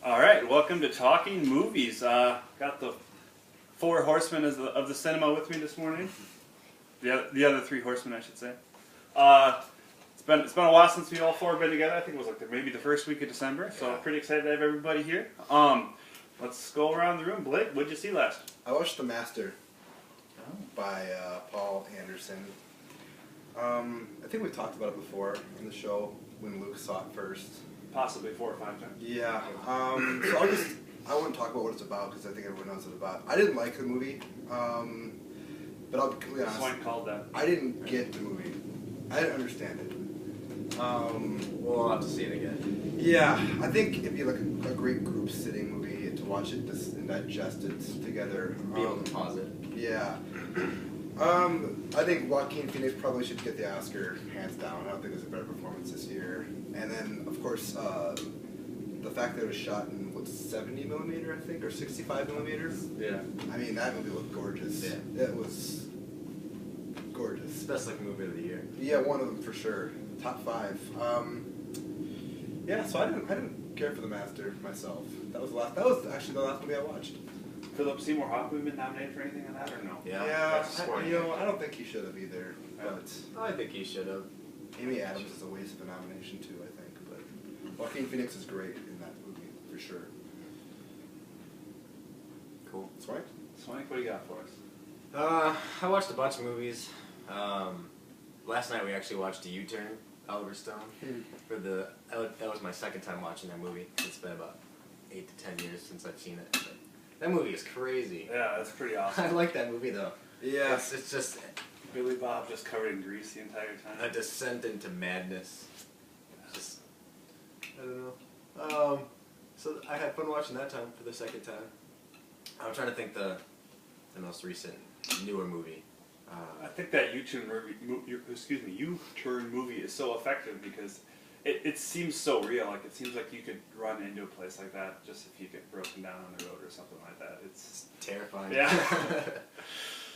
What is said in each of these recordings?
All right, welcome to Talking Movies. Got the four horsemen of the cinema with me this morning. The other three horsemen, I should say. It's been a while since we all four have been together. I think it was like maybe the first week of December. So I'm pretty excited to have everybody here. Let's go around the room. Blake, what'd you see last? I watched The Master by Paul Anderson. I think we talked about it before in the show when Luke saw it first. Possibly 4 or 5 times. Yeah. So I won't talk about what it's about because I think everyone knows what it's about. I didn't like the movie, but I'll be completely honest. Swank called that. I didn't get the movie. I didn't understand it. We'll have to see it again. Yeah, I think it'd be like a great group sitting movie to watch it and digest it together. Be able to pause it. Yeah. I think Joaquin Phoenix probably should get the Oscar, hands down. I don't think there's a better performance this year. And then, of course, the fact that it was shot in, 70 millimeter, I think, or 65 millimeters? Yeah. I mean, that movie looked gorgeous. Yeah. It was gorgeous. It's the best looking movie of the year. Yeah, one of them for sure. Top 5. Yeah, so I didn't care for The Master myself. That was actually the last movie I watched. Philip Seymour Hoffman been nominated for anything on that or no? Yeah, I don't think he should have either. But I think he should have. Amy Adams is a waste of a nomination too, I think. But Joaquin Phoenix is great in that movie for sure. Cool. Swank? Swank, what do you got for us? I watched a bunch of movies. Last night we actually watched A U-Turn, Oliver Stone. That was my second time watching that movie. It's been about 8 to 10 years since I've seen it. But that movie is crazy. Yeah, that's pretty awesome. I like that movie though. Yeah. It's just Billy Bob just covered in grease the entire time. a descent into madness. Just, I don't know. So I had fun watching that time for the second time. I'm trying to think the most recent, newer movie. I think that U-Turn movie is so effective because it seems so real. Like it seems like you could run into a place like that just if you get broken down on the road or something like that. It's terrifying. Yeah.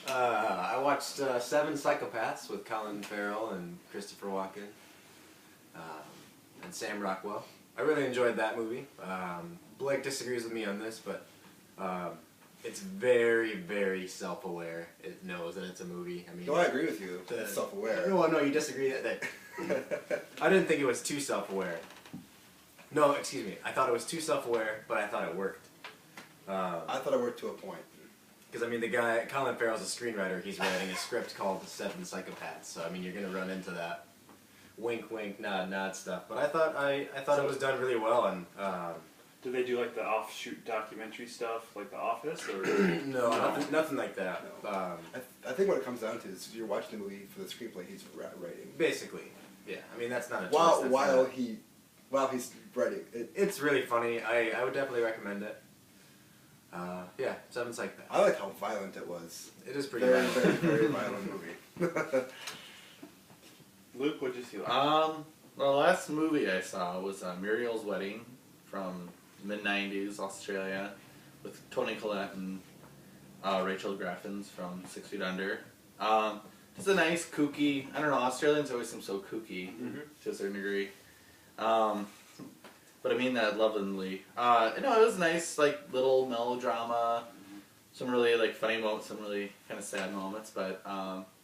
I watched Seven Psychopaths with Colin Farrell and Christopher Walken and Sam Rockwell. I really enjoyed that movie. Blake disagrees with me on this, but it's very, very self-aware. It knows that it's a movie. I mean, No, I agree with you. It's self-aware. No, you disagree that I didn't think it was too self-aware. No, excuse me. I thought it was too self-aware, but I thought it worked. I thought it worked to a point. Because, I mean, the guy, Colin Farrell's a screenwriter. He's writing a script called The Seven Psychopaths. So, I mean, you're going to run into that wink, wink, nod, nod stuff. But I thought it was done really well. And do they do like the offshoot documentary stuff, like The Office, or no, nothing like that. No. I think what it comes down to is you're watching the movie for the screenplay he's writing. Basically, yeah. I mean, that's not a choice. While he's writing it. It's really funny. I would definitely recommend it. Yeah, Seven Psychopaths. I like how violent it was. It is pretty Very, violent. very violent movie. Luke, what'd you see? The last movie I saw was Muriel's Wedding from mid-90s Australia with Toni Collette and Rachel Graffins from 6 Feet Under. Just a nice, kooky, I don't know, Australians always seem so kooky to a certain degree. But I mean that lovingly. It was nice, like, little melodrama, some really, like, funny moments, some really kind of sad moments, but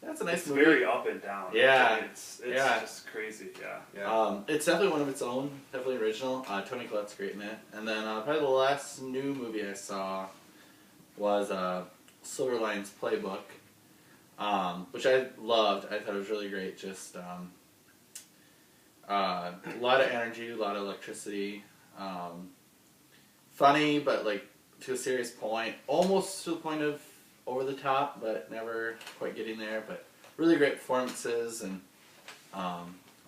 that's a nice movie. It's very up and down. Yeah. It's just crazy, Yeah. It's definitely one of its own, definitely original. Toni Collette's great in it. And then probably the last new movie I saw was Silver Linings Playbook, which I loved. I thought it was really great. Just a lot of energy, a lot of electricity. Funny, but like to a serious point. Almost to the point of over the top, but never quite getting there. But really great performances and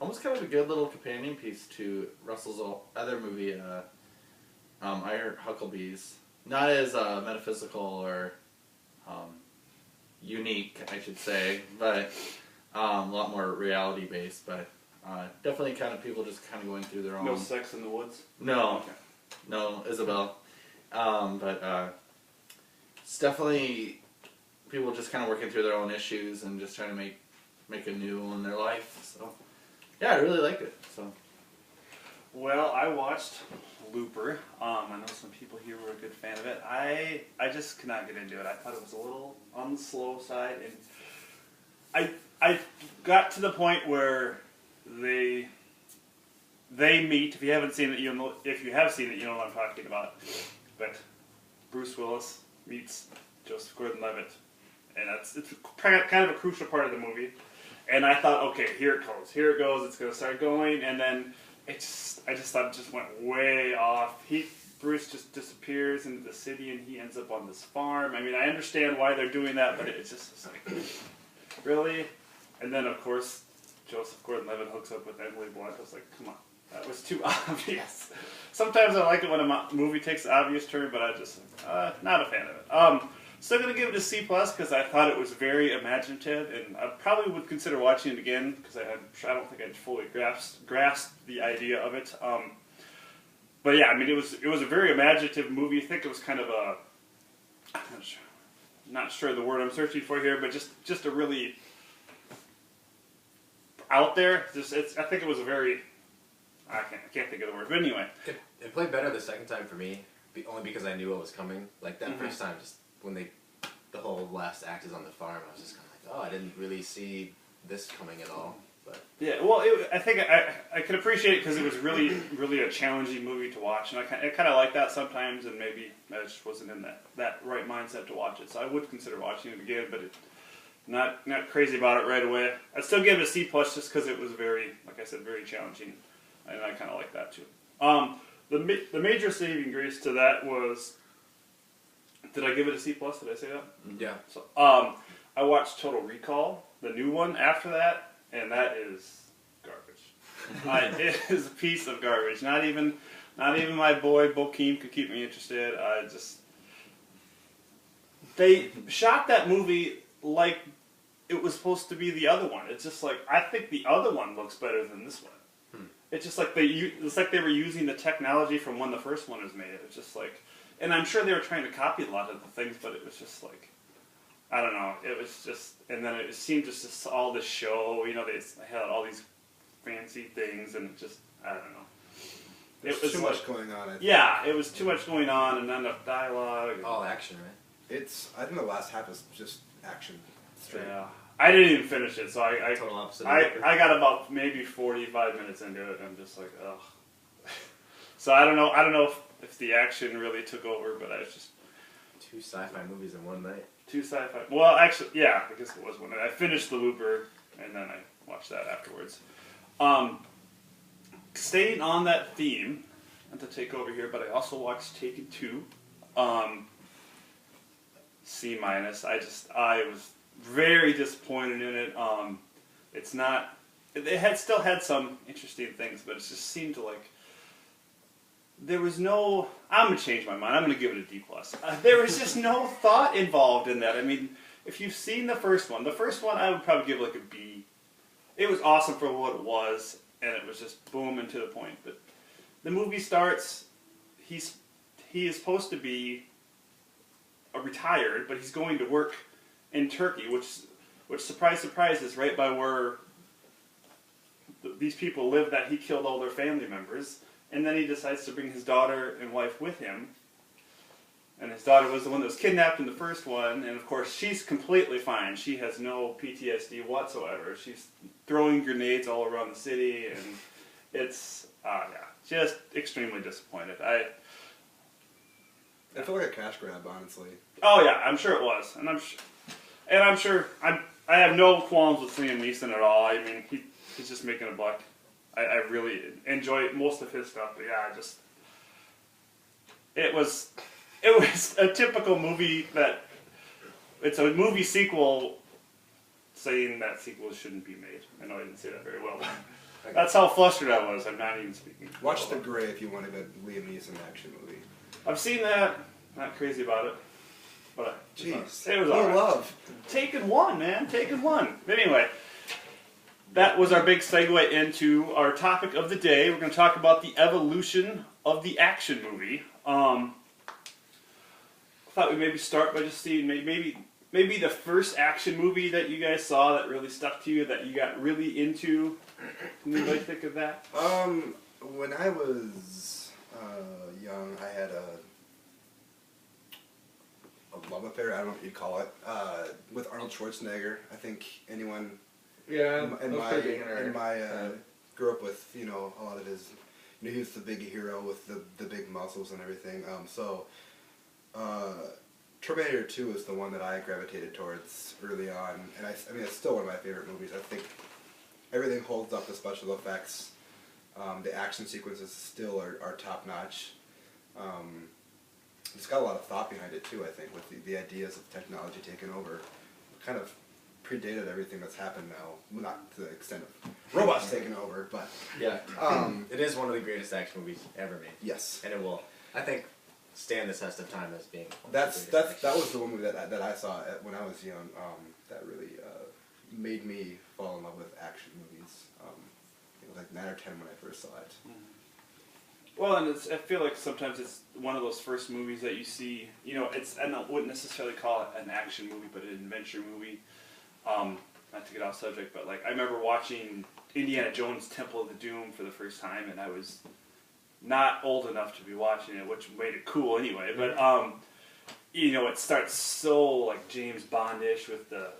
almost kind of a good little companion piece to Russell's other movie, I Heart Hucklebees. Not as metaphysical or unique, I should say, but a lot more reality based. But definitely kind of people just kind of going through their own. No sex in the woods? No, Okay. no, Isabel. But it's definitely people just kind of working through their own issues and just trying to make a new in their life. So yeah, I really liked it. So Well, I watched Looper. I know some people here were a good fan of it. I just could not get into it. I thought it was a little on the slow side, and I got to the point where they meet. If you haven't seen it, you know. If you have seen it, you know what I'm talking about. But Bruce Willis meets Joseph Gordon-Levitt, and it's kind of a crucial part of the movie. And I thought, okay, here it goes, it's gonna start going, and then I just thought it just went way off. Bruce just disappears into the city, and he ends up on this farm. I mean, I understand why they're doing that, but it's just like, really? And then, of course, Joseph Gordon-Levitt hooks up with Emily Blunt. I was like, come on, that was too obvious. Sometimes I like it when a movie takes an obvious turn, but I just, not a fan of it. Still going to give it a C+, because I thought it was very imaginative, and I probably would consider watching it again, because I don't think I'd fully grasped the idea of it. But yeah, I mean, it was a very imaginative movie. I think it was kind of a, I'm not sure the word I'm searching for here, but just a really out there. I think it was a very, I can't think of the word, but anyway. It played better the second time for me, only because I knew what was coming. Like that first time, just when the whole last act is on the farm, I was just kind of like, oh, I didn't really see this coming at all. But yeah, well, I think I could appreciate it because it was really, really a challenging movie to watch, and I kind of like that sometimes, and maybe I just wasn't in that right mindset to watch it, so I would consider watching it again, but not crazy about it right away. I'd still give it a C+ just because it was very, like I said, very challenging, and I kind of like that too. The major saving grace to that was, did I give it a C+? Did I say that? yeah. So, I watched Total Recall, the new one after that, and that is garbage. It is a piece of garbage. Not even my boy Bokeem could keep me interested. They shot that movie like it was supposed to be the other one. It's just like, I think the other one looks better than this one. It's just like they were using the technology from when the first one was made. It was just like, and I'm sure they were trying to copy a lot of the things, but it was just like, I don't know. It was just, and then it seemed just all this show. You know, they had all these fancy things, and it just, I don't know. There's it was too much going on. Yeah, it was too much going on, and not enough dialogue. All action, right? I think the last half is just action straight. Yeah. I didn't even finish it, so I Total opposite. I got about maybe 45 minutes into it, and I'm just like, ugh. So I don't know if the action really took over, but I was just 2 sci-fi movies in one night. 2 sci-fi. Well, actually, yeah, I guess it was one. I finished The Looper, and then I watched that afterwards. Staying on that theme, not to take over here, but I also watched Taken 2. C-. I was very disappointed in it. It's not. It still had some interesting things, but it just seemed to like. There was no. I'm gonna change my mind. I'm gonna give it a D+. There was just no thought involved in that. I mean, if you've seen the first one I would probably give like a B. It was awesome for what it was, and it was just boom and to the point. But the movie starts. He is supposed to be retired, but he's going to work in Turkey, which surprise, surprise, is right by where these people live that he killed all their family members. And then he decides to bring his daughter and wife with him. And his daughter was the one that was kidnapped in the first one, and of course she's completely fine. She has no PTSD whatsoever. She's throwing grenades all around the city, and it's just extremely disappointed. I feel like a cash grab, honestly. Oh yeah, I'm sure it was, and I'm sure I have no qualms with Liam Neeson at all. I mean, he's just making a buck. I really enjoy most of his stuff, but yeah, it was a typical movie that it's a movie sequel saying that sequels shouldn't be made. I know I didn't say that very well, but that's how flustered I was. I'm not even speaking. Watch The Gray if you want a good Liam Neeson action movie. I've seen that. Not crazy about it, but jeez, it was all right. Love. Taken 1, man. Taken 1. Anyway. That was our big segue into our topic of the day. We're going to talk about the evolution of the action movie. I thought we'd maybe start by just seeing maybe the first action movie that you guys saw that really stuck to you, that you got really into. Can anybody think of that? When I was young, I had a love affair, I don't know what you'd call it, with Arnold Schwarzenegger. I think anyone in my grew up with, you know, a lot of his, you know, he was the big hero with the big muscles and everything. Terminator 2 is the one that I gravitated towards early on, and I mean, it's still one of my favorite movies. I think everything holds up, the special effects, the action sequences still are top notch. It's got a lot of thought behind it too, I think, with the ideas of technology taking over. Kind of predated everything that's happened now. Well, not to the extent of robots taking over, but... Yeah. It is one of the greatest action movies ever made. Yes. And it will, I think, stand the test of time as being That was the one movie that I saw when I was young, that really made me fall in love with action movies. It was like 9 or 10 when I first saw it. Well, and I feel like sometimes it's one of those first movies that you see, you know, I wouldn't necessarily call it an action movie, but an adventure movie. Not to get off subject, but like I remember watching Indiana Jones Temple of the Doom for the first time, and I was not old enough to be watching it, which made it cool anyway, but you know, it starts so like James Bond-ish with the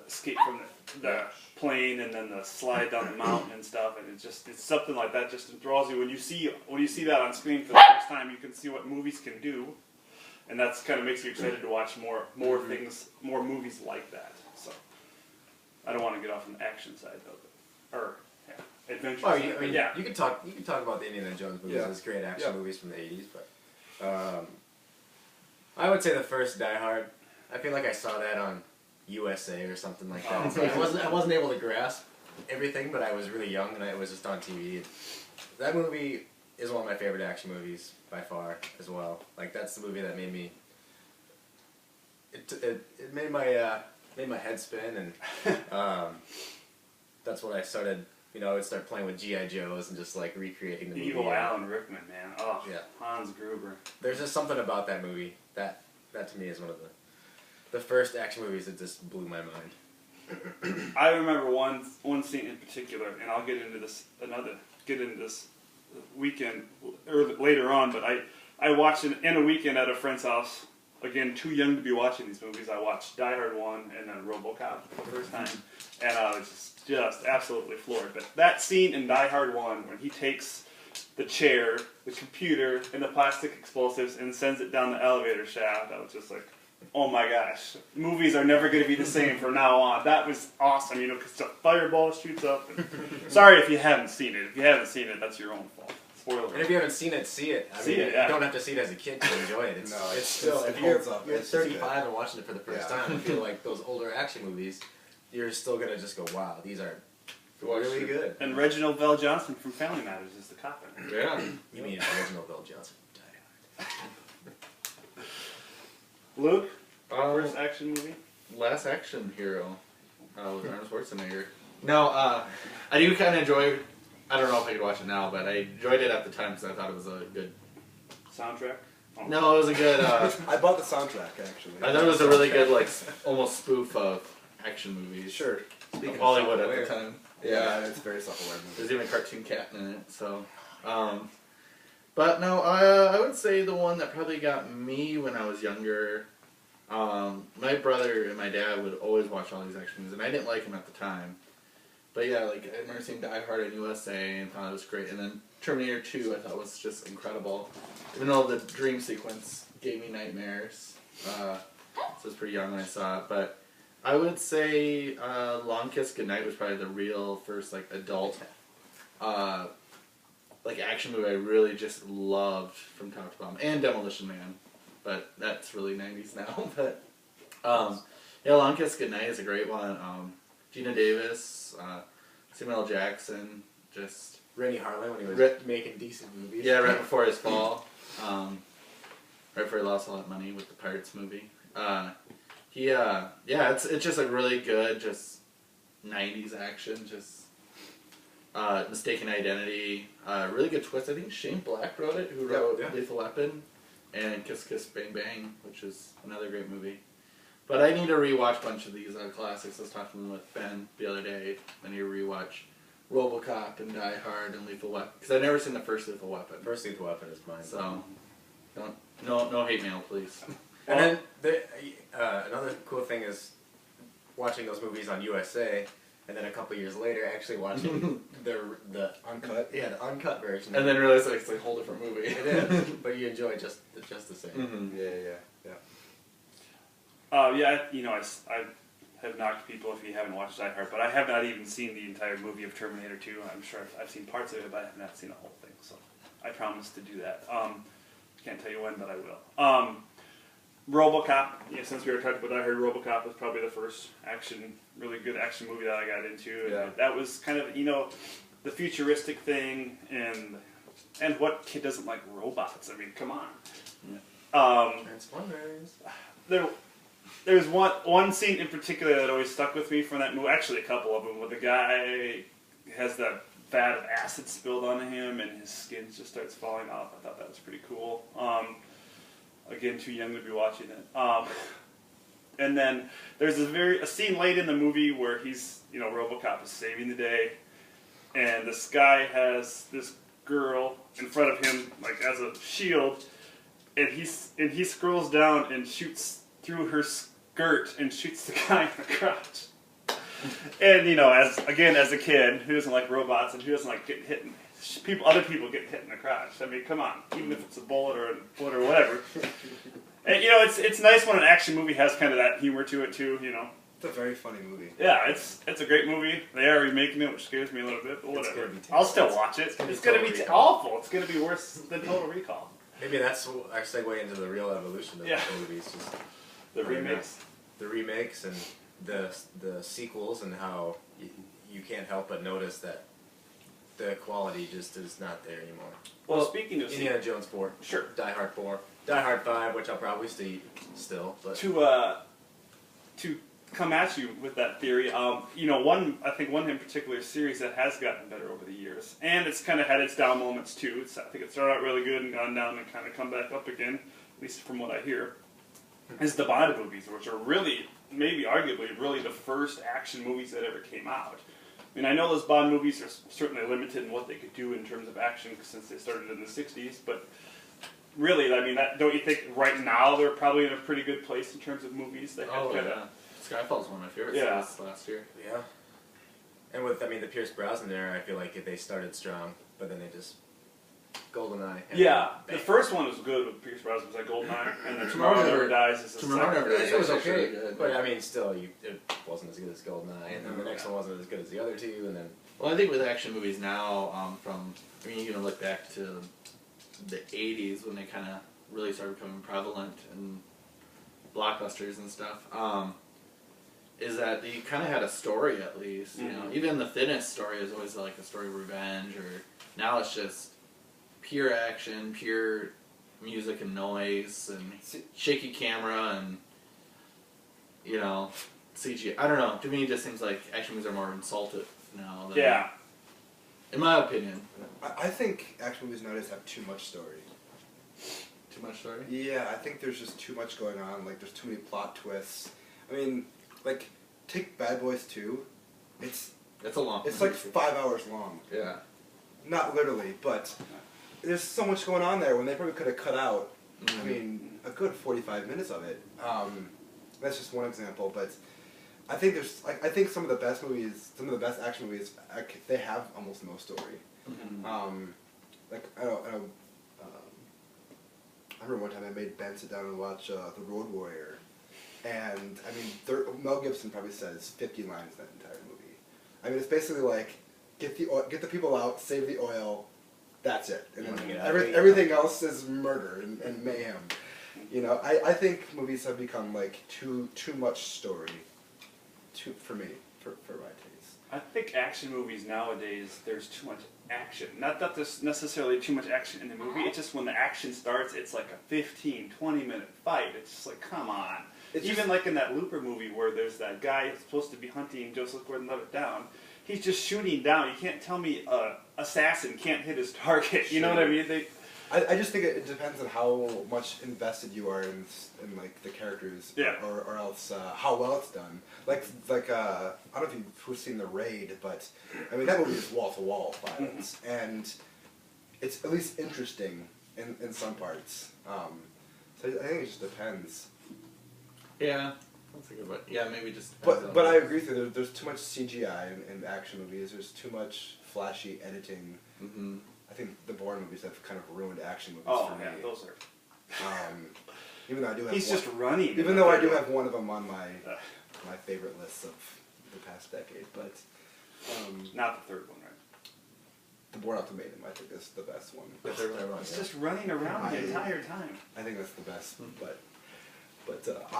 escape from the plane and then the slide down the mountain and stuff, and it's something like that just enthralls you. When you see that on screen for the first time, you can see what movies can do, and that's kind of makes you excited to watch more things, more movies like that. So I don't want to get off on the action side though, or adventure. Oh, side. you could talk about the Indiana Jones movies as great action movies from the 80s, but I would say the first Die Hard. I feel like I saw that on USA or something like that. So I wasn't able to grasp everything, but I was really young and it was just on TV. That movie is one of my favorite action movies by far as well. Like that's the movie that made me. It made my head spin, and that's when I started. You know, I would start playing with G.I. Joes and just like recreating the movie. Evil Alan Rickman, man. Oh, yeah. Hans Gruber. There's just something about that movie that to me is one of the first action movies that just blew my mind. I remember one scene in particular, and I'll get into this weekend or later on. But I watched in a weekend at a friend's house. Again, too young to be watching these movies. I watched Die Hard 1 and then RoboCop for the first time, and I was just absolutely floored. But that scene in Die Hard 1 when he takes the chair, the computer, and the plastic explosives and sends it down the elevator shaft, I was just like, oh my gosh, movies are never going to be the same from now on. That was awesome, you know, because the fireball shoots up. And sorry if you haven't seen it. If you haven't seen it, that's your own fault. Spoiler. And if you haven't seen it, see it. I mean, you don't have to see it as a kid to enjoy it. It's still, if you're 35 and watching it for the first time, I feel like those older action movies, you're still going to just go, wow, these are really good. And Reginald Vell Johnson from Family Matters is the cop in it. Yeah. You mean Reginald Vell Johnson from Die Hard. Luke, first action movie? Last Action Hero with Arnold Schwarzenegger. No, I do kind of enjoy. I don't know if I could watch it now, but I enjoyed it at the time because I thought it was a good Soundtrack? Oh. No, it was a good. I bought the soundtrack actually. I thought it was a really good, like, almost spoof of action movies. Sure. Speaking of Hollywood at the time. Yeah, it's very self-aware movie. There's even a cartoon cat in it, so. But no, I would say the one that probably got me when I was younger. My brother and my dad would always watch all these action movies, and I didn't like them at the time. But yeah, like I remember seeing Die Hard in USA and thought it was great, and then Terminator 2 I thought was just incredible. Even though the dream sequence gave me nightmares, so I was pretty young when I saw it. But I would say Long Kiss Goodnight was probably the real first like adult like action movie I really just loved from top to bottom, and Demolition Man. But that's really 90s now. But yeah, Long Kiss Goodnight is a great one. Gina Davis, Samuel L. Jackson, just Rennie Harlan when he was making decent movies. Yeah, right before his fall, right before he lost all that money with the Pirates movie. Yeah, it's just a really good, just 90s action, just Mistaken Identity, really good twist. I think Shane Black wrote it, who wrote Lethal Weapon, and Kiss Kiss Bang Bang, which is another great movie. But I need to rewatch a bunch of these classics. I was talking with Ben the other day. I need to rewatch RoboCop and Die Hard and Lethal Weapon, because I've never seen the first Lethal Weapon. First Lethal Weapon is mine. So, no hate mail, please. And then another cool thing is watching those movies on USA, and then a couple years later actually watching the Uncut. Yeah, the uncut version. And then realize like, it's like a whole different movie. it is, but you enjoy just the same. Mm-hmm. Yeah. I have knocked people if you haven't watched Die Hard, but I have not even seen the entire movie of Terminator 2. I'm sure I've seen parts of it, but I have not seen the whole thing. So I promise to do that. Can't tell you when, but I will. RoboCop. Yeah, since we were talking about Die Hard, RoboCop was probably the first really good action movie that I got into. And Yeah. that was kind of the futuristic thing, and what kid doesn't like robots? I mean, come on. Transformers. There's one scene in particular that always stuck with me from that movie. Actually, a couple of them, where the guy has that vat of acid spilled on him and his skin just starts falling off. I thought that was pretty cool. Again, too young to be watching it. And then there's a scene late in the movie where RoboCop is saving the day, and this guy has this girl in front of him like as a shield, and he scrolls down and shoots through her skirt and shoots the guy in the crotch. And as a kid who doesn't like robots and who doesn't like getting hit, other people get hit in the crotch. I mean, come on, even if it's a bullet or whatever. And it's nice when an action movie has kind of that humor to it too. It's a very funny movie. Yeah, it's a great movie. They are remaking it, which scares me a little bit, but It's whatever. gonna be I'll still watch it. It's gonna be awful. It's gonna be worse than Total Recall. Maybe that's our segue into the real evolution of Yeah. the movies. Just The remakes. the remakes and the sequels, and how you can't help but notice that the quality just is not there anymore. Well, speaking of Indiana Jones 4, sure. Die Hard 4, Die Hard 5, which I'll probably see still, but To come at you with that theory, I think one in particular series that has gotten better over the years, and it's kind of had its down moments too. I think it started out really good and gone down and kind of come back up again, at least from what I hear, is the Bond movies, which are really, maybe arguably, really the first action movies that ever came out. I mean, I know those Bond movies are certainly limited in what they could do in terms of action since they started in the 60s, but really, I mean, don't you think right now they're probably in a pretty good place in terms of movies? They have Yeah. Skyfall's one of my favorites last year. yeah. And with, the Pierce Brosnan era, I feel like they started strong, but then they just GoldenEye. Yeah, bang. the first one was good with Pierce Brosnan, was like GoldenEye, and then Tomorrow Never Dies is the Tomorrow second. Never Dies. It was Actually okay, really good. but still, it wasn't as good as GoldenEye, and then the next one wasn't as good as the other two, and then... Well, I think with action movies now, you can look back to the 80s when they kind of really started becoming prevalent and blockbusters and stuff, is that you kind of had a story at least. Even the thinnest story is always like a story of revenge, or now it's just pure action, pure music and noise, and shaky camera, and CGI. I don't know. To me, it just seems like action movies are more insulted now. Yeah. In my opinion. I think action movies nowadays have too much story. Too much story? Yeah, I think there's just too much going on. Like, there's too many plot twists. I mean, like, take Bad Boys 2. It's a long. It's like 5 hours long. Yeah. Not literally, but there's so much going on there when they probably could have cut out, I mean, a good 45 minutes of it. That's just one example, but I think I think some of the best movies, some of the best action movies, they have almost no story. I remember one time I made Ben sit down and watch The Road Warrior, and I mean, Mel Gibson probably says 50 lines that entire movie. I mean, it's basically like get the people out, save the oil, that's it, and then everything else is murder and mayhem. I think movies have become like too much story, for me, for my taste. I think action movies nowadays, there's too much action. Not that there's necessarily too much action in the movie, it's just when the action starts, it's like a 15, 20-minute fight. It's just like, come on. Even like in that Looper movie where there's that guy who's supposed to be hunting Joseph Gordon-Levitt down, he's just shooting down. You can't tell me an assassin can't hit his target. You know what I mean? I just think it depends on how much invested you are in like the characters, Yeah. or else how well it's done. Like I don't know if you've seen The Raid, but I mean that movie is wall to wall violence, and it's at least interesting in some parts. So I think it just depends. Yeah, that's a good one. Yeah, maybe just. But I agree with you. There's too much CGI in action movies. There's too much flashy editing. Mm-hmm. I think the Bourne movies have kind of ruined action movies Oh for me. yeah, those are. Even though I do have He's one, just running. even though I do have one of them on my Uh, my favorite lists of the past decade, but Not the third one, right? the Bourne Ultimatum I think is the best one. The third one I run, He's yeah. just running around the entire time. I think that's the best, but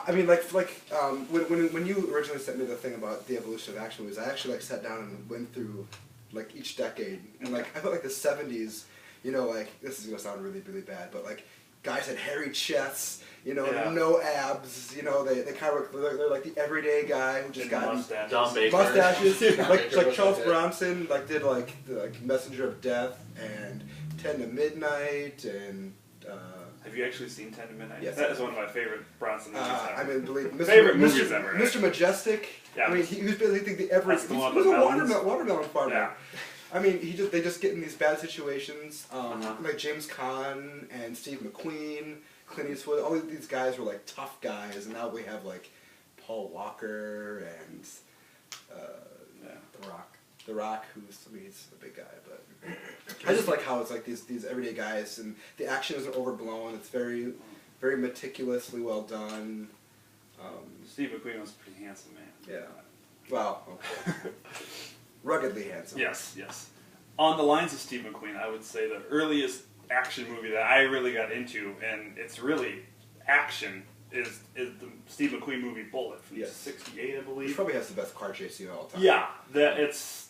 I mean when you originally sent me the thing about the evolution of action movies, I actually like sat down and went through like each decade, and like I felt like the 70s, you know, like this is gonna sound really really bad, but like guys had hairy chests, you know, Yeah. no abs, you know, they kind of they're like the everyday guy who just got mustaches. Don Baker. mustaches, Don like Baker was Charles like that. Bronson like did like the Messenger of Death and 10 to Midnight and. Have you actually seen 10 to Midnight? Yes. That is one of my favorite Bronson movies ever. I mean, believe Mr. Favorite Mr. movies ever, right? Mr. Majestic. Yeah. I mean, he was basically the every. That's the He one was with a melons? watermelon farmer. Yeah. I mean, they just get in these bad situations. Uh-huh. Like James Caan and Steve McQueen, Clint Eastwood. All of these guys were like tough guys, and now we have like Paul Walker and Yeah. The Rock. The Rock, he's a big guy, but I just like how it's like these everyday guys, and the action isn't overblown. It's very, very meticulously well done. Steve McQueen was a pretty handsome man. Yeah. Well, ruggedly handsome. Yes, yes. On the lines of Steve McQueen, I would say the earliest action movie that I really got into, and it's really action, is the Steve McQueen movie Bullet from Yes. '68, I Which believe. probably has the best car chase scene of all time. Yeah, it's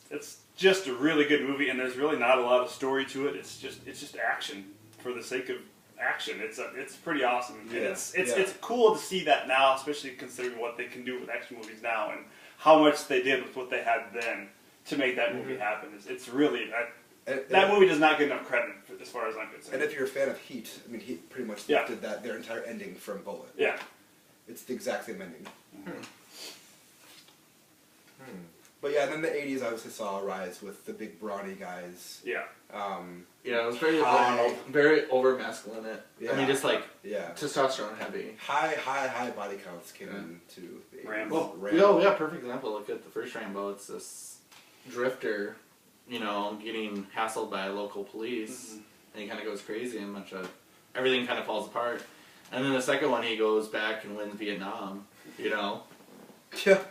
just a really good movie, and there's really not a lot of story to it. It's just action for the sake of action. It's pretty awesome. And Yeah, it's cool to see that now, especially considering what they can do with action movies now and how much they did with what they had then to make that movie happen. It's really that movie does not get enough credit as far as I'm concerned. And if you're a fan of Heat, I mean, Heat pretty much Yeah. lifted their entire ending from Bullet. Yeah. It's the exact same ending. But yeah, and then the 80s obviously saw a rise with the big brawny guys. Yeah. Yeah, it was very High. very over masculine. I Yeah. mean, just like Yeah. testosterone heavy. High body counts came into the 80s. Rambo. Well, yeah, perfect example. Look at the first Rambo. It's this drifter, you know, getting hassled by local police, and he kind of goes crazy, and everything kind of falls apart. And then the second one, he goes back and wins Vietnam, you know, Yeah.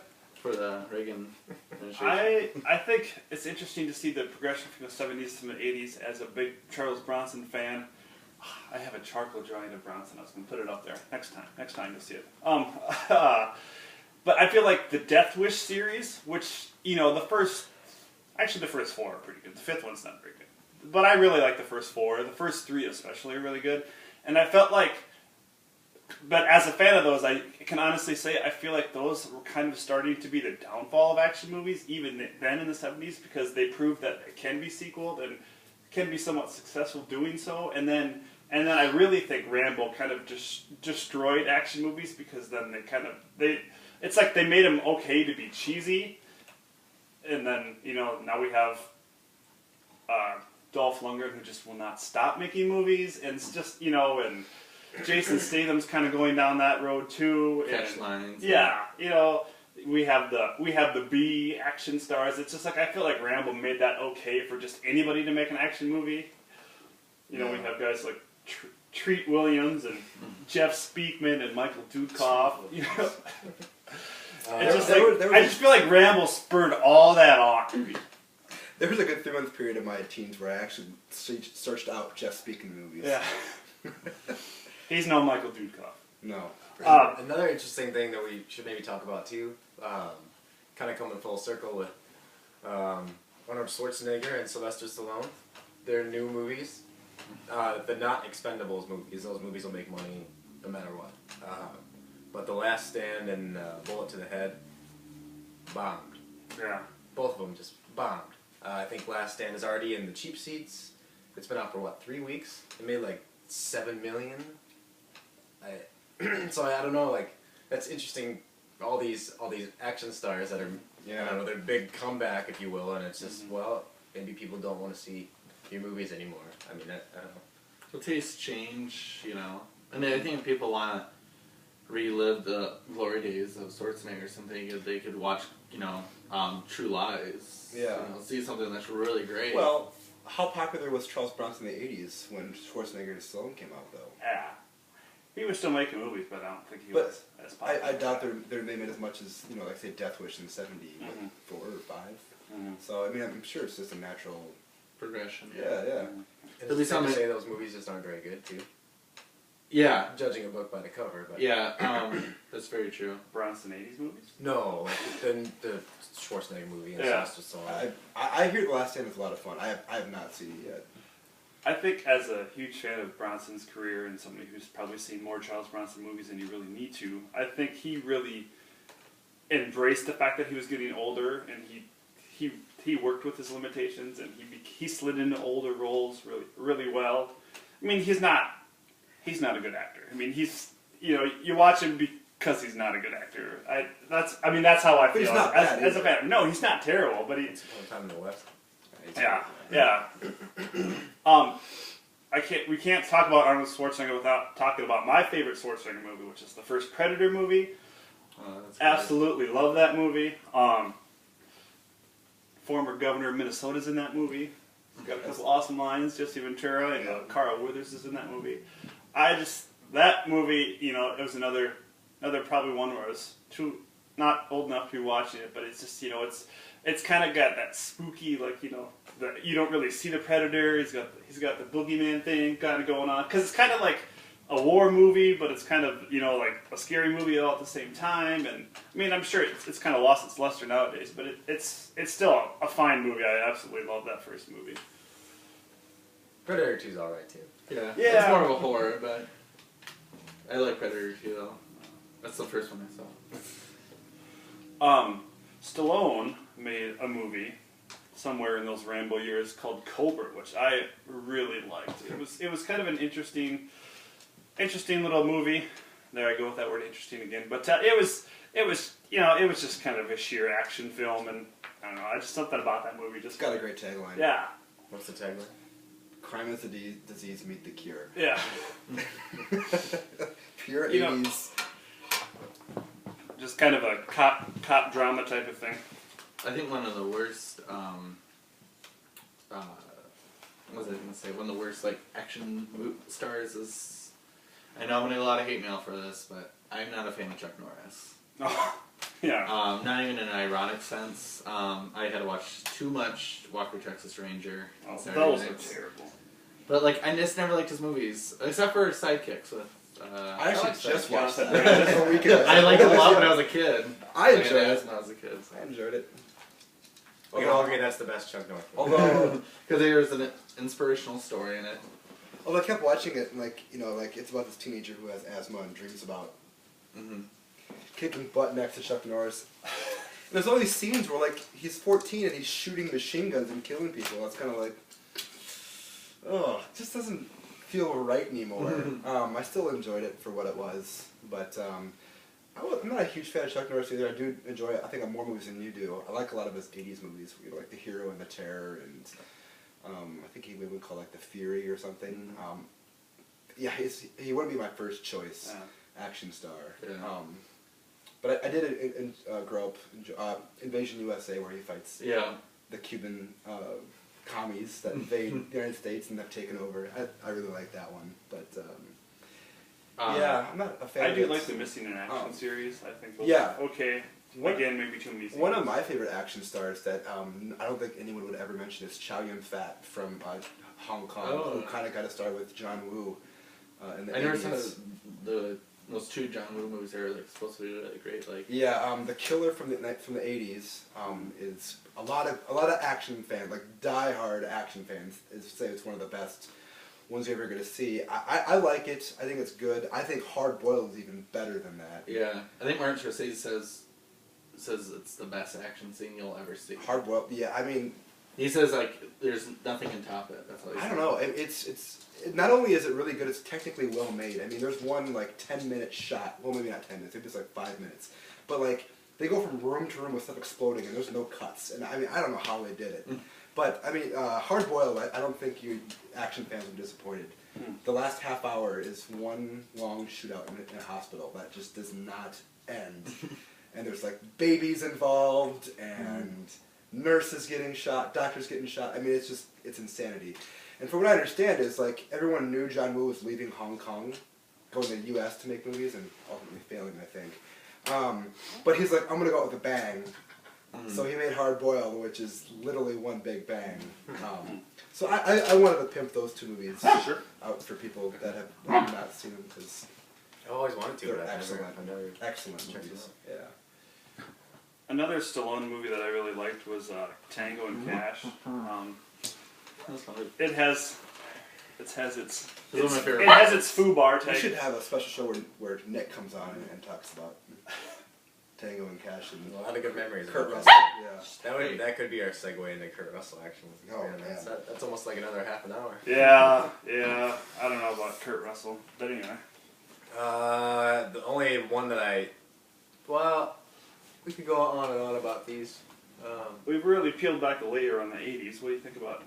for the Reagan administration. I think it's interesting to see the progression from the 70s to the 80s. As a big Charles Bronson fan, I have a charcoal drawing of Bronson. I was going to put it up there next time you'll see it. But I feel like the Death Wish series, which, you know, the first four are pretty good. The fifth one's not very good. But I really like the first four. The first three especially are really good. And I felt like, but as a fan of those, I can honestly say I feel like those were kind of starting to be the downfall of action movies, even then in the 70s, because they proved that it can be sequeled and can be somewhat successful doing so. And then I really think Rambo kind of just destroyed action movies, because then it's like they made them okay to be cheesy, and then, you know, now we have Dolph Lundgren, who just will not stop making movies, and it's just, you know, and Jason Statham's kind of going down that road too. Catch and, lines. yeah, you know, we have the B action stars. It's just like I feel like Rambo made that okay for just anybody to make an action movie. You know, we have guys like Treat Williams and Jeff Speakman and Michael Dudikoff. You know, it's just I just feel like Rambo spurred all that on. There was a good 3-month period of my teens where I actually searched out Jeff Speakman movies. Yeah. He's no Michael Dudikoff. No. Another interesting thing that we should maybe talk about too, kind of coming full circle with Arnold Schwarzenegger and Sylvester Stallone, their new movies, the not Expendables movies. Those movies will make money no matter what. But The Last Stand and Bullet to the Head bombed. Yeah. Both of them just bombed. I think Last Stand is already in the cheap seats. it's been out for what, 3 weeks? It made like 7 million. So I don't know, like that's interesting. All these action stars that are I don't know, their big comeback, if you will, and it's just well, maybe people don't want to see your movies anymore. I mean, I don't know. Well, tastes change, you know, and I think if people want to relive the glory days of Schwarzenegger or something, they could watch, you know, True Lies. Yeah. You know, see something that's really great. Well, how popular was Charles Bronson in the 80s when Schwarzenegger and Stallone came out, though? Yeah. He was still making movies, but I don't think he was as popular. I doubt they made as much as, you know, like say Death Wish in 74 or 5. So, I mean, I'm sure it's just a natural progression. Yeah. At least I'm to say those movies just aren't very good, too. Yeah. Judging a book by the cover, but yeah, that's very true. Bronson 80s movies? No, like the Schwarzenegger movie and Sylvester Stallone. I hear The Last Stand is a lot of fun. I have not seen it yet. I think as a huge fan of Bronson's career and somebody who's probably seen more Charles Bronson movies than you really need to, I think he really embraced the fact that he was getting older, and he worked with his limitations, and he slid into older roles really well. I mean, he's not a good actor. I mean, you watch him because he's not a good actor. That's how I feel. But he's not bad as a fan. No, he's not terrible, but It's One Time in the West. Yeah. We can't talk about Arnold Schwarzenegger without talking about my favorite Schwarzenegger movie, which is the first Predator movie. Absolutely love that movie. Former governor of Minnesota's in that movie. Got a couple awesome lines. Jesse Ventura and Carl Weathers is in that movie. That movie, you know, it was another probably one where I was not old enough to be watching it, but it's just, you know, it's kind of got that spooky, like, you know, you don't really see the Predator. He's got the boogeyman thing kind of going on, because it's kind of like a war movie, but it's kind of, you know, like a scary movie all at the same time. And I mean, I'm sure it's kind of lost its luster nowadays, but it's still a fine movie. I absolutely love that first movie. Predator 2's alright too. Yeah. It's more of a horror, but I like Predator 2 though. That's the first one I saw. Stallone made a movie somewhere in those Rambo years called Cobra, which I really liked. It was kind of an interesting little movie. There I go with that word, interesting again. But it was just kind of a sheer action film, and I don't know. I just something about that movie just Got a great tagline. Yeah. What's the tagline? Crime is the disease, meet the cure. Yeah. Pure You know, 80s. Just kind of a cop drama type of thing. I think one of the worst, what was I going to say? One of the worst, like, action stars is, I know I'm going to get a lot of hate mail for this, but I'm not a fan of Chuck Norris. Oh, yeah. Not even in an ironic sense. I had to watch too much Walker, Texas Ranger. Oh, Saturday those nights. are terrible. But, like, I just never liked his movies, except for Sidekicks with, I actually like just that. watched that. Yeah. Just a week ago. I liked it a lot when I was a kid. I enjoyed it. When I was a kid. So. I enjoyed it. We can all agree that's the best Chuck Norris movie. Although, Because there's an inspirational story in it. I kept watching it, and like, you know, like it's about this teenager who has asthma and dreams about kicking butt next to Chuck Norris. And there's all these scenes where like he's 14 and he's shooting machine guns and killing people. That's kind of like, oh, it just doesn't feel right anymore. I still enjoyed it for what it was, but I'm not a huge fan of Chuck Norris either. I do enjoy it. I think more movies than you do. I like a lot of his 80s movies, you know, like The Hero and The Terror, and I think he would call like The Fury or something. Yeah, he wouldn't be my first choice action star. Yeah. But I did grow up Invasion USA, where he fights the Cuban commies that invade the United States and have taken over. I really like that one, but yeah, I'm not a fan. I of do it. like the Missing in Action series. I think those Yeah. are okay. Again, maybe too many. One of my favorite action stars that I don't think anyone would ever mention is Chow Yun-fat from Hong Kong, who kind of got to start with John Woo in the 80s. I never saw those two John Woo movies. They were like supposed to be really great. Like The Killer from the 80s is a lot of action fans, like die-hard action fans, say it's one of the best ones you're ever going to see. I like it. I think it's good. I think Hard Boiled is even better than that. yeah, I think Martin Scorsese says it's the best action scene you'll ever see. Hard Boiled, yeah. I mean, He says like there's nothing can top it. That's all he I says. don't know. It's not only is it really good, it's technically well made. I mean, there's one like 10-minute shot. Well, maybe not 10 minutes. Maybe it's like 5 minutes. But like they go from room to room with stuff exploding, and there's no cuts. And I mean, I don't know how they did it. But I mean, Hard Boiled. I don't think you action fans will be disappointed. The last half hour is one long shootout in a hospital that just does not end. And there's like babies involved and nurses getting shot, doctors getting shot. I mean, it's insanity. And from what I understand is like everyone knew John Woo was leaving Hong Kong, going to the U.S. to make movies, and ultimately failing, I think. But he's like, I'm gonna go out with a bang. So he made Hard Boiled, which is literally one big bang. So I wanted to pimp those two movies out for people that have not seen them because I always wanted to, they're but excellent movies. Yeah. Another Stallone movie that I really liked was Tango and Cash. It has its one of my favorite it has its foobar We tag. should have a special show where Nick comes on and talks about Tango and Cash and A lot of good memories. Kurt about Russell. that. That could be our segue into Kurt Russell, actually. Oh, Man, man. That's almost like another half an hour. Yeah. I don't know about Kurt Russell, but anyway. The only one that we could go on and on about these. We've really peeled back the layer on the 80s. What do you think about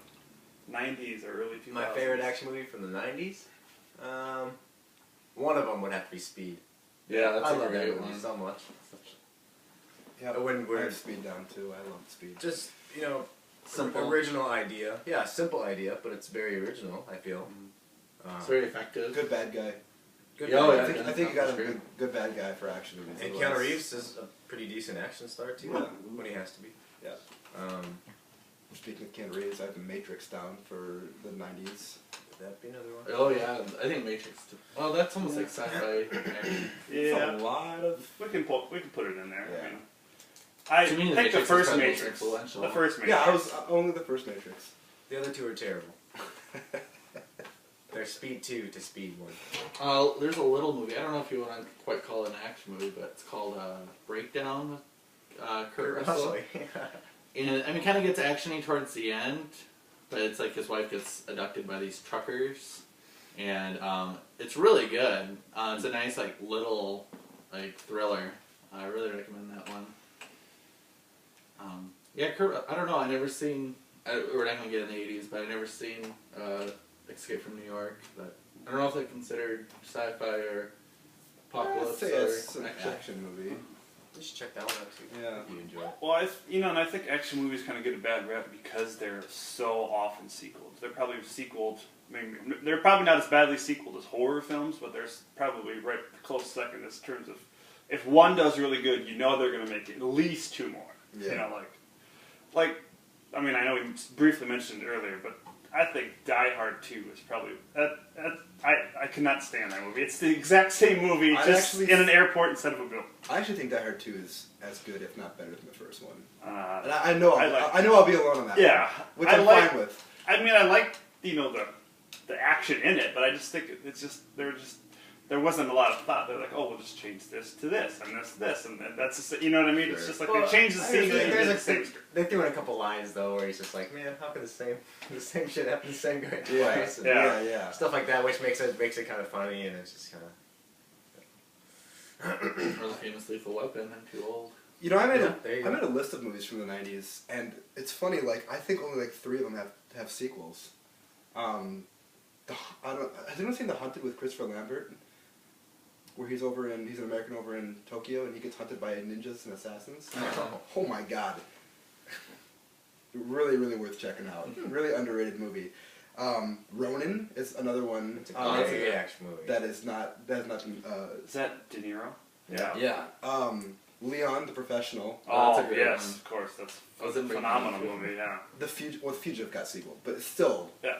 90s or early 2000s? My favorite action movie from the 90s? One of them would have to be Speed. Yeah, that's I a love that great movie one. so much. Yeah, When I we're have Speed down too. I love Speed. just, Simple. original idea. Yeah, simple idea, but it's very original, I feel. It's very effective. Good bad guy. Good Yeah, movie. yeah. I think you got a That's good bad guy for action movies. And Otherwise- Keanu Reeves is a pretty decent action star, too, Yeah. when he has to be. Yeah. Speaking of Keanu Reeves, I have the Matrix down for the 90s. Would that be another one? Oh yeah, I think Matrix. Oh, that's almost like sci-fi. action. It's Yeah. a lot of. We can put it in there. Yeah. I To me, mean, the I think the Matrix is first probably most Matrix. influential. The first Matrix. Yeah, I was only the first Matrix. The other two are terrible. They're Speed 2 to Speed 1. There's a little movie. I don't know if you want to quite call it an action movie, but it's called Breakdown with Kurt Russell. And I mean, kind of gets actiony towards the end, but it's like his wife gets abducted by these truckers, and it's really good. It's a nice like little like thriller. I really recommend that one. Yeah, Kurt. I don't know. I never seen. We're not gonna get in the '80s, but I never seen Escape from New York. But I don't know if they're considered sci-fi or I'd apocalypse say or it's an action movie. You should check that one out, too. Yeah. If you enjoy it. Well, and I think action movies kind of get a bad rep because they're so often sequeled. They're probably sequeled. I mean, they're probably not as badly sequeled as horror films, but they're probably right close second in terms of if one does really good, you know they're going to make at least two more. Yeah. You know, like I mean, I know we briefly mentioned it earlier, but I think Die Hard 2 is probably I cannot stand that movie. It's the exact same movie, just in an airport instead of a building. I actually think Die Hard 2 is as good, if not better, than the first one. And Uh, I know I'll be alone on that. yeah, one, which I I'm like. fine with. I mean, I like the action in it, but I just think it's just there wasn't a lot of thought. They're like, oh, we'll just change this to this and this, and that's just, you know what I mean? It's just like Well, they changed the scene. They threw in a couple lines though where he's just like, man, how could the same shit happen to the same guy Yeah, twice? And yeah. stuff like that, which makes it kind of funny, and it's just kind of. or the famous Lethal Weapon. I'm too old. You know, I made there you I go. made a list of movies from the '90s, and it's funny. Like, I think only like 3 of them have sequels. Has anyone seen The Hunted with Christopher Lambert? Where he's an American over in Tokyo, and he gets hunted by ninjas and assassins. Oh my god! Really, really worth checking out. Really underrated movie. Ronin is another one. It's a great action movie. That has not been. Is that De Niro? Yeah. Yeah. Leon, the Professional. Oh, that's a great yes, one. of course. That's I was a in phenomenal Breakdown, movie. Yeah. The Fugitive got sequel, but it's still. Yeah.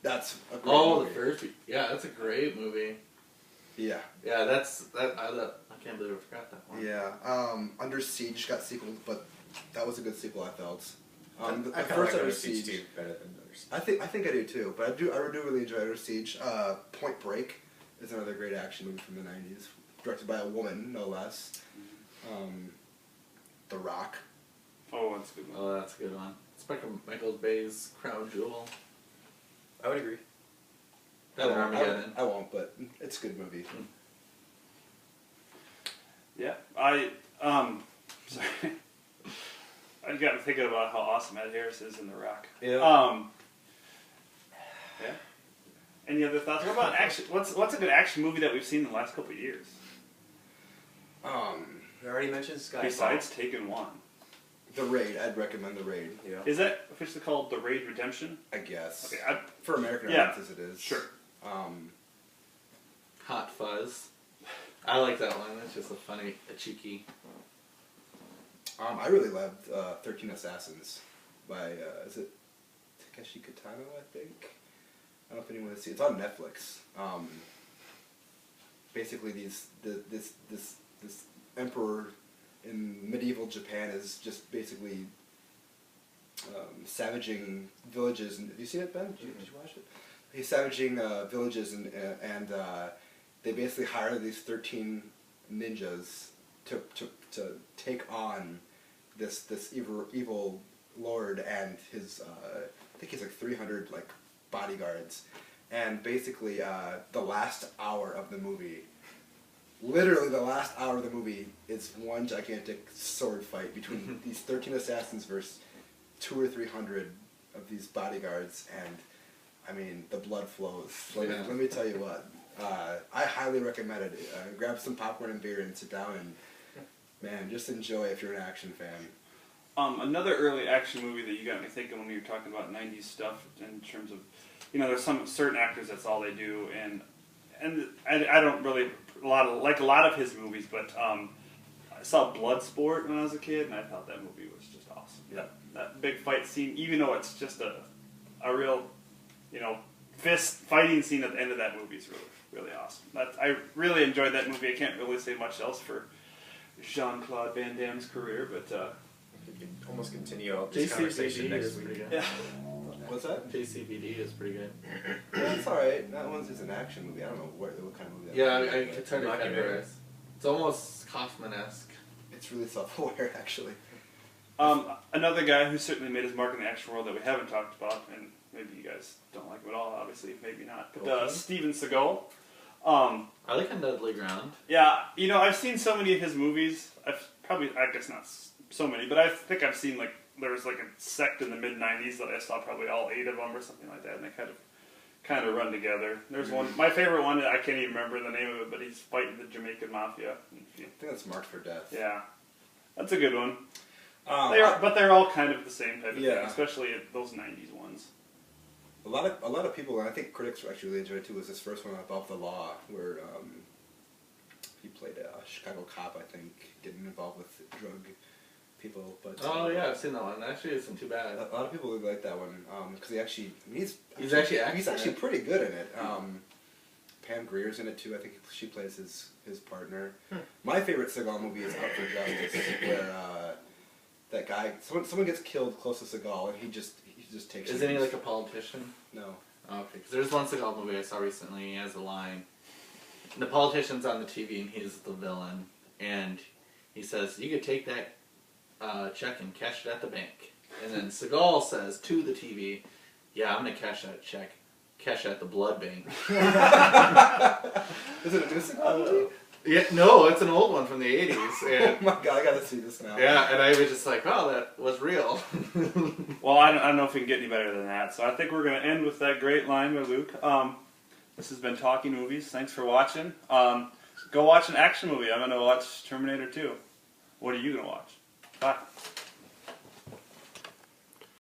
That's a great Oh, movie. the first. Yeah, that's a great movie. Yeah. Yeah, I can't believe I forgot that one. Yeah. Under Siege got sequeled, but that was a good sequel, I felt. The I kind of first like Under Siege Siege. too, better than others. I think I do too, but I do really enjoy Under Siege. Point Break is another great action movie from the '90s, directed by a woman, no less. The Rock. Oh, that's a good one. Oh, that's a good one. It's Michael Bay's crown jewel. I would agree. That Armageddon. I won't, but it's a good movie. Yeah, sorry. I got to thinking about how awesome Ed Harris is in The Rock. Yeah. Yeah. Any other thoughts? What about action? What's a good action movie that we've seen in the last couple of years? We already mentioned Skyfall. Besides Taken 1. The Raid. I'd recommend The Raid. Yeah. Is that officially called The Raid Redemption? I guess. Okay, For American Yeah. audiences, it is. Sure. Hot Fuzz. I like that one. It's just a cheeky. I really loved 13 Assassins by, is it Takeshi Kitano, I think? I don't know if anyone has seen it. It's on Netflix. Basically, this emperor in medieval Japan is just basically savaging villages. And have you seen it, Ben? Did you watch it? He's savaging villages, and they basically hire these 13 ninjas to take on this evil lord and his I think he's like 300 like bodyguards, and basically the last hour of the movie, literally the last hour of the movie, is one gigantic sword fight between these 13 assassins versus 200 or 300 of these bodyguards, and I mean the blood flows. Let me tell you what. I highly recommend it. Grab some popcorn and beer and sit down and, man, just enjoy if you're an action fan. Another early action movie that you got me thinking when you were talking about 90s stuff in terms of, there's some certain actors that's all they do, and I don't really a lot of his movies, but I saw Bloodsport when I was a kid, and I thought that movie was just awesome. Yeah. That big fight scene, even though it's just a real, fist fighting scene at the end of that movie is really awesome. I really enjoyed that movie. I can't really say much else for Jean-Claude Van Damme's career, but We can almost continue this conversation JCVD next is week. pretty good. yeah. What's that? JCVD is pretty good. Yeah, it's alright. That one's just an action movie. I don't know what kind of movie that Yeah, is. it's hard to Documentary. categorize. It's almost Kaufman-esque. It's really self-aware, actually. Another guy who certainly made his mark in the action world that we haven't talked about, and maybe you guys don't like him at all, obviously, maybe not, but Okay. Steven Seagal. I like Undeadly Ground. Yeah, I've seen so many of his movies. I guess not so many, but I think I've seen, there was a sect in the mid-90s that I saw probably all 8 of them or something like that, and they kind of run together. There's one, my favorite one, I can't even remember the name of it, but he's fighting the Jamaican Mafia. I think that's Marked for Death. Yeah, that's a good one. Um, But they're all kind of the same type of Yeah. thing, especially those 90s ones. A lot of people, and I think critics actually really enjoyed it too, was this first one, Above the Law, where he played a Chicago cop, I think, getting involved with drug people. But Oh yeah, I've seen that one. Actually, isn't too bad. a lot of people really like that one because he's actually acting he's in actually it. pretty good in it. Pam Grier's in it too. I think she plays his partner. My favorite Seagal movie is Up for Justice, where that guy, someone gets killed close to Seagal, and he just takes. Isn't he like a politician? No. Oh, okay, because there's one Seagal movie I saw recently. He has a line. The politician's on the TV and he's the villain, and he says, "You could take that check and cash it at the bank." And then Seagal says to the TV, "Yeah, I'm gonna cash that check, cash it at the blood bank." Is it a new Seagal movie? Yeah, no, it's an old one from the '80s. Oh And, my god, I gotta see this now. yeah, and I was just like, "Oh, that was real." Well, I don't know if we can get any better than that, so I think we're going to end with that great line by Luke. This has been Talking Movies. Thanks for watching. Go watch an action movie. I'm going to watch Terminator 2. What are you going to watch? Bye.